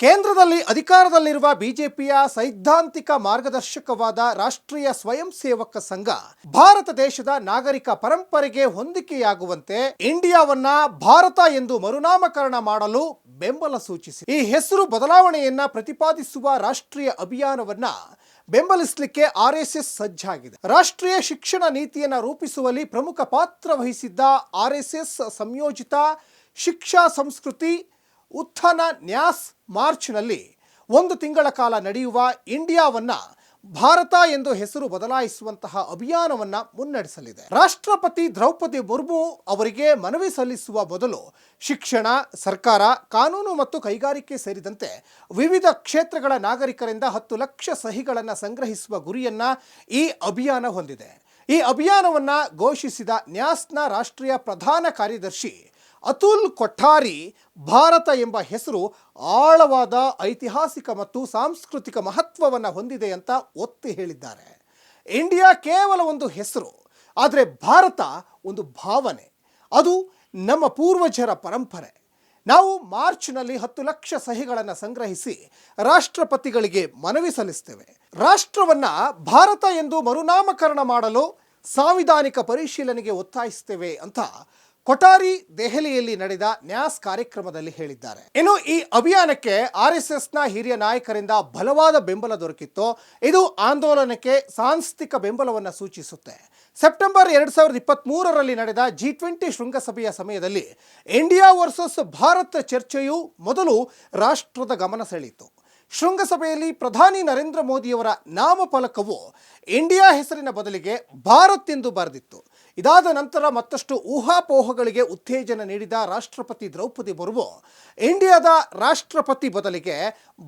ಕೇಂದ್ರದಲ್ಲಿ ಅಧಿಕಾರದಲ್ಲಿರುವ ಬಿಜೆಪಿಯ ಸೈದ್ಧಾಂತಿಕ ಮಾರ್ಗದರ್ಶಕವಾದ ರಾಷ್ಟ್ರೀಯ ಸ್ವಯಂ ಸೇವಕ ಸಂಘ ಭಾರತ ದೇಶದ ನಾಗರಿಕ ಪರಂಪರೆಗೆ ಹೊಂದಿಕೆಯಾಗುವಂತೆ ಇಂಡಿಯಾವನ್ನ ಭಾರತ ಎಂದು ಮರುನಾಮಕರಣ ಮಾಡಲು ಬೆಂಬಲ ಸೂಚಿಸಿ ಈ ಹೆಸರು ಬದಲಾವಣೆಯನ್ನ ಪ್ರತಿಪಾದಿಸುವ ರಾಷ್ಟ್ರೀಯ ಅಭಿಯಾನವನ್ನ ಬೆಂಬಲಿಸಲಿಕ್ಕೆ ಆರ್ಎಸ್ಎಸ್ ಸಜ್ಜಾಗಿದೆ. ರಾಷ್ಟ್ರೀಯ ಶಿಕ್ಷಣ ನೀತಿಯನ್ನು ರೂಪಿಸುವಲ್ಲಿ ಪ್ರಮುಖ ಪಾತ್ರ ವಹಿಸಿದ್ದ ಆರ್ಎಸ್ಎಸ್ ಸಂಯೋಜಿತ ಶಿಕ್ಷಾ ಸಂಸ್ಕೃತಿ ಉತ್ಥಾನ ನ್ಯಾಸ್ ಮಾರ್ಚ್ನಲ್ಲಿ 1 ತಿಂಗಳ ಕಾಲ ನಡೆಯುವ ಇಂಡಿಯಾವನ್ನ ಭಾರತ ಎಂದು ಹೆಸರು ಬದಲಾಯಿಸುವಂತಹ ಅಭಿಯಾನವನ್ನ ಮುನ್ನಡೆಸಲಿದೆ. ರಾಷ್ಟ್ರಪತಿ ದ್ರೌಪದಿ ಮುರ್ಮು ಅವರಿಗೆ ಮನವಿ ಸಲ್ಲಿಸುವ ಮೊದಲು ಶಿಕ್ಷಣ, ಸರ್ಕಾರ, ಕಾನೂನು ಮತ್ತು ಕೈಗಾರಿಕೆ ಸೇರಿದಂತೆ ವಿವಿಧ ಕ್ಷೇತ್ರಗಳ ನಾಗರಿಕರಿಂದ 10 ಲಕ್ಷ ಸಹಿಗಳನ್ನು ಸಂಗ್ರಹಿಸುವ ಗುರಿಯನ್ನ ಈ ಅಭಿಯಾನ ಹೊಂದಿದೆ. ಈ ಅಭಿಯಾನವನ್ನ ಘೋಷಿಸಿದ ನ್ಯಾಸ್ನ ರಾಷ್ಟ್ರೀಯ ಪ್ರಧಾನ ಕಾರ್ಯದರ್ಶಿ ಅತುಲ್ ಕೊಠಾರಿ ಭಾರತ ಎಂಬ ಹೆಸರು ಆಳವಾದ ಐತಿಹಾಸಿಕ ಮತ್ತು ಸಾಂಸ್ಕೃತಿಕ ಮಹತ್ವವನ್ನು ಹೊಂದಿದೆ ಅಂತ ಒತ್ತಿ ಹೇಳಿದ್ದಾರೆ. ಇಂಡಿಯಾ ಕೇವಲ ಒಂದು ಹೆಸರು, ಆದರೆ ಭಾರತ ಒಂದು ಭಾವನೆ, ಅದು ನಮ್ಮ ಪೂರ್ವಜರ ಪರಂಪರೆ. ನಾವು ಮಾರ್ಚ್ನಲ್ಲಿ 10 ಲಕ್ಷ ಸಹಿಗಳನ್ನು ಸಂಗ್ರಹಿಸಿ ರಾಷ್ಟ್ರಪತಿಗಳಿಗೆ ಮನವಿ ಸಲ್ಲಿಸ್ತೇವೆ. ರಾಷ್ಟ್ರವನ್ನ ಭಾರತ ಎಂದು ಮರುನಾಮಕರಣ ಮಾಡಲು ಸಾಂವಿಧಾನಿಕ ಪರಿಶೀಲನೆಗೆ ಒತ್ತಾಯಿಸ್ತೇವೆ ಅಂತ ಕೊಠಾರಿ ದೆಹಲಿಯಲ್ಲಿ ನಡೆದ ನ್ಯಾಸ್ ಕಾರ್ಯಕ್ರಮದಲ್ಲಿ ಹೇಳಿದ್ದಾರೆ. ಇನ್ನು ಈ ಅಭಿಯಾನಕ್ಕೆ ಆರ್ಎಸ್ಎಸ್ನ ಹಿರಿಯ ನಾಯಕರಿಂದ ಬಲವಾದ ಬೆಂಬಲ ದೊರಕಿತ್ತು. ಇದು ಆಂದೋಲನಕ್ಕೆ ಸಾಂಸ್ಥಿಕ ಬೆಂಬಲವನ್ನು ಸೂಚಿಸುತ್ತೆ. ಸೆಪ್ಟೆಂಬರ್ 2023ರಲ್ಲಿ ನಡೆದ G20 ಶೃಂಗಸಭೆಯ ಸಮಯದಲ್ಲಿ ಇಂಡಿಯಾ ವರ್ಸಸ್ ಭಾರತ್ ಚರ್ಚೆಯು ಮೊದಲು ರಾಷ್ಟ್ರದ ಗಮನ ಸೆಳೆಯಿತು. ಶೃಂಗಸಭೆಯಲ್ಲಿ ಪ್ರಧಾನಿ ನರೇಂದ್ರ ಮೋದಿಯವರ ನಾಮಫಲಕವು ಇಂಡಿಯಾ ಹೆಸರಿನ ಬದಲಿಗೆ ಭಾರತ್ ಎಂದು ಬರೆದಿತ್ತು. ಇದಾದ ನಂತರ ಮತ್ತಷ್ಟು ಊಹಾಪೋಹಗಳಿಗೆ ಉತ್ತೇಜನ ನೀಡಿದ ರಾಷ್ಟ್ರಪತಿ ದ್ರೌಪದಿ ಮುರ್ಮು ಇಂಡಿಯಾದ ರಾಷ್ಟ್ರಪತಿ ಬದಲಿಗೆ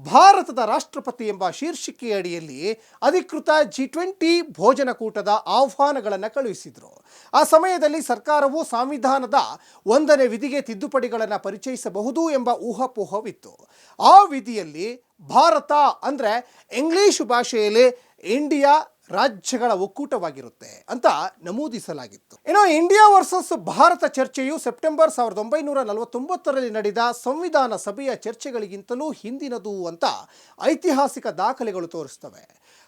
ಭಾರತದ ರಾಷ್ಟ್ರಪತಿ ಎಂಬ ಶೀರ್ಷಿಕೆಯಡಿಯಲ್ಲಿ ಅಧಿಕೃತ G20 ಭೋಜನಕೂಟದ ಆಹ್ವಾನಗಳನ್ನು ಕಳುಹಿಸಿದರು. ಆ ಸಮಯದಲ್ಲಿ ಸರ್ಕಾರವು ಸಂವಿಧಾನದ 1ನೇ ವಿಧಿಗೆ ತಿದ್ದುಪಡಿಗಳನ್ನು ಪರಿಚಯಿಸಬಹುದು ಎಂಬ ಊಹಾಪೋಹವಿತ್ತು. ಆ ವಿಧಿಯಲ್ಲಿ ಭಾರತ ಅಂದರೆ ಇಂಗ್ಲಿಷ್ ಭಾಷೆಯಲ್ಲಿ ಇಂಡಿಯಾ ರಾಜ್ಯಗಳ ಒಕ್ಕೂಟವಾಗಿರುತ್ತೆ ಅಂತ ನಮೂದಿಸಲಾಗಿತ್ತು. ಇನ್ನು ಇಂಡಿಯಾ ವರ್ಸಸ್ ಭಾರತ ಚರ್ಚೆಯು ಸೆಪ್ಟೆಂಬರ್ 1949ರಲ್ಲಿ ನಡೆದ ಸಂವಿಧಾನ ಸಭೆಯ ಚರ್ಚೆಗಳಿಗಿಂತಲೂ ಹಿಂದಿನದು ಅಂತ ಐತಿಹಾಸಿಕ ದಾಖಲೆಗಳು ತೋರಿಸ್ತವೆ.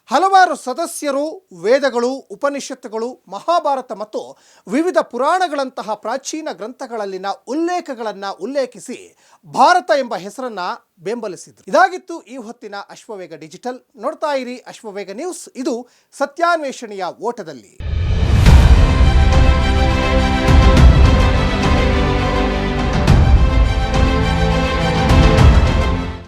ಹಲವಾರು ಸದಸ್ಯರು ವೇದಗಳು, ಉಪನಿಷತ್ತುಗಳು, ಮಹಾಭಾರತ ಮತ್ತು ವಿವಿಧ ಪುರಾಣಗಳಂತಹ ಪ್ರಾಚೀನ ಗ್ರಂಥಗಳಲ್ಲಿನ ಉಲ್ಲೇಖಗಳನ್ನು ಉಲ್ಲೇಖಿಸಿ ಭಾರತ ಎಂಬ ಹೆಸರನ್ನ ಬೆಂಬಲಿಸಿದ್ರು. ಇದಾಗಿತ್ತು ಈ ಹೊತ್ತಿನ ಅಶ್ವವೇಗ ಡಿಜಿಟಲ್. ನೋಡ್ತಾ ಇರಿ ಅಶ್ವವೇಗ ನ್ಯೂಸ್. ಇದು ಸತ್ಯಾನ್ವೇಷಣೆಯ ಓಟದಲ್ಲಿ.